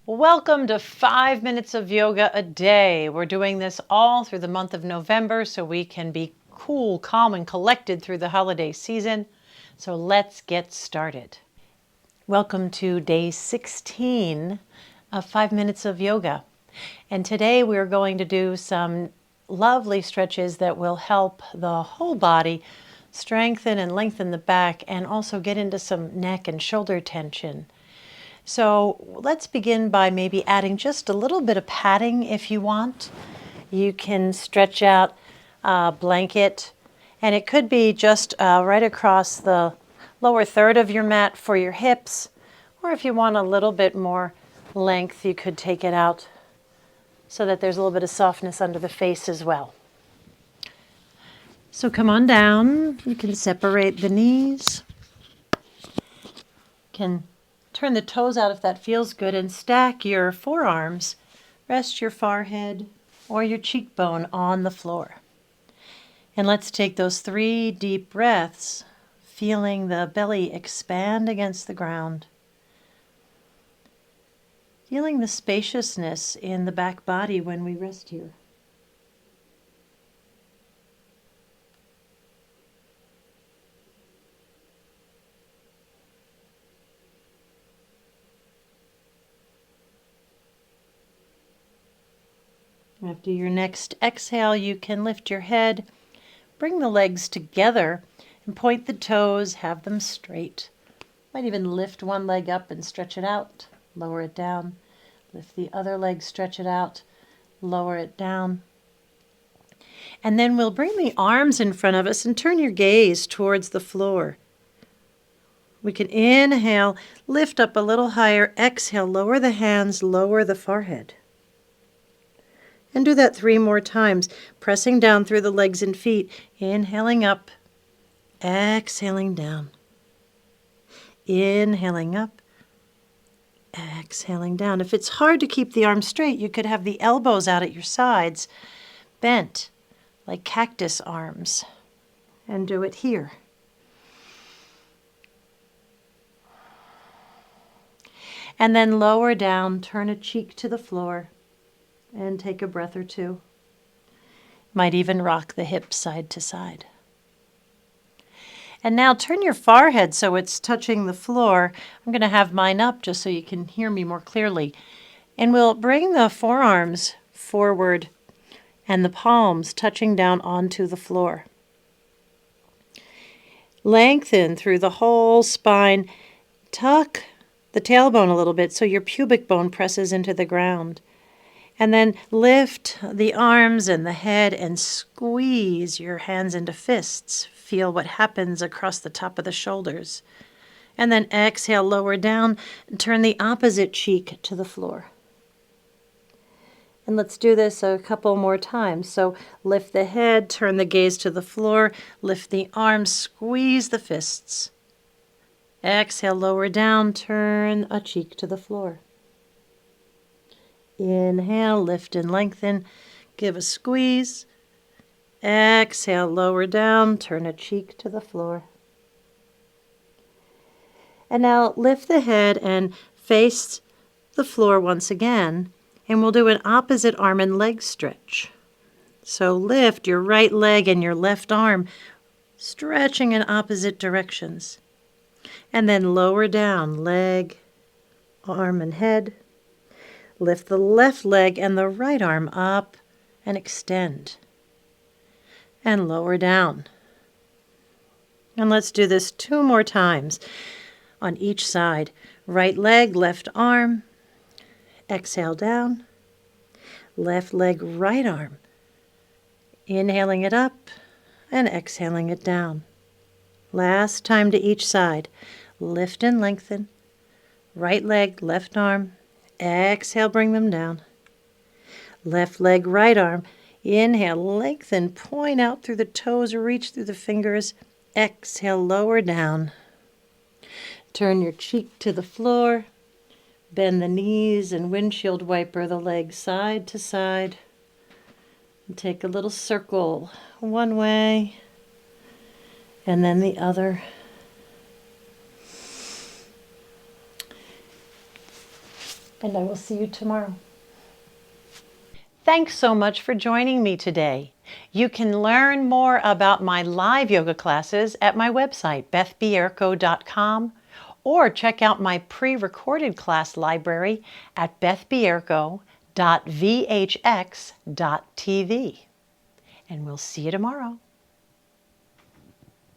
Welcome to 5 minutes of yoga a day. We're doing this all through the month of November so we can be cool, calm, and collected through the holiday season. So let's get started. Welcome to day 16 of 5 minutes of yoga. And today we're going to do some lovely stretches that will help the whole body strengthen and lengthen the back and also get into some neck and shoulder tension. So let's begin by maybe adding just a little bit of padding if you want. You can stretch out a blanket, and it could be just right across the lower third of your mat for your hips, or if you want a little bit more length, you could take it out so that there's a little bit of softness under the face as well. So come on down. You can separate the knees. You can turn the toes out if that feels good and stack your forearms. Rest your forehead or your cheekbone on the floor. And let's take those 3 deep breaths, feeling the belly expand against the ground. Feeling the spaciousness in the back body when we rest here. After your next exhale, you can lift your head, bring the legs together, and point the toes, have them straight. Might even lift one leg up and stretch it out, lower it down. Lift the other leg, stretch it out, lower it down. And then we'll bring the arms in front of us and turn your gaze towards the floor. We can inhale, lift up a little higher, exhale, lower the hands, lower the forehead. And do that 3 more times, pressing down through the legs and feet, inhaling up, exhaling down. Inhaling up, exhaling down. If it's hard to keep the arms straight, you could have the elbows out at your sides, bent like cactus arms, and do it here. And then lower down, turn a cheek to the floor, and take a breath or 2. Might even rock the hips side to side. And now turn your forehead so it's touching the floor. I'm going to have mine up just so you can hear me more clearly. And we'll bring the forearms forward and the palms touching down onto the floor. Lengthen through the whole spine. Tuck the tailbone a little bit so your pubic bone presses into the ground. And then lift the arms and the head and squeeze your hands into fists. Feel what happens across the top of the shoulders. And then exhale, lower down, and turn the opposite cheek to the floor. And let's do this a couple more times. So lift the head, turn the gaze to the floor, lift the arms, squeeze the fists. Exhale, lower down, turn a cheek to the floor. Inhale, lift and lengthen, give a squeeze. Exhale, lower down, turn a cheek to the floor. And now lift the head and face the floor once again, and we'll do an opposite arm and leg stretch. So lift your right leg and your left arm, stretching in opposite directions. And then lower down, leg, arm, and head. Lift the left leg and the right arm up and extend. And lower down. And let's do this 2 more times on each side. Right leg, left arm. Exhale down. Left leg, right arm. Inhaling it up and exhaling it down. Last time to each side. Lift and lengthen. Right leg, left arm. Exhale, bring them down. Left leg, right arm. Inhale, lengthen, point out through the toes, reach through the fingers. Exhale, lower down. Turn your cheek to the floor. Bend the knees and windshield wiper the legs side to side. And take a little circle one way and then the other. and I will see you tomorrow. Thanks so much for joining me today. You can learn more about my live yoga classes at my website, bethbierko.com, or check out my pre-recorded class library at bethbierko.vhx.tv. And we'll see you tomorrow.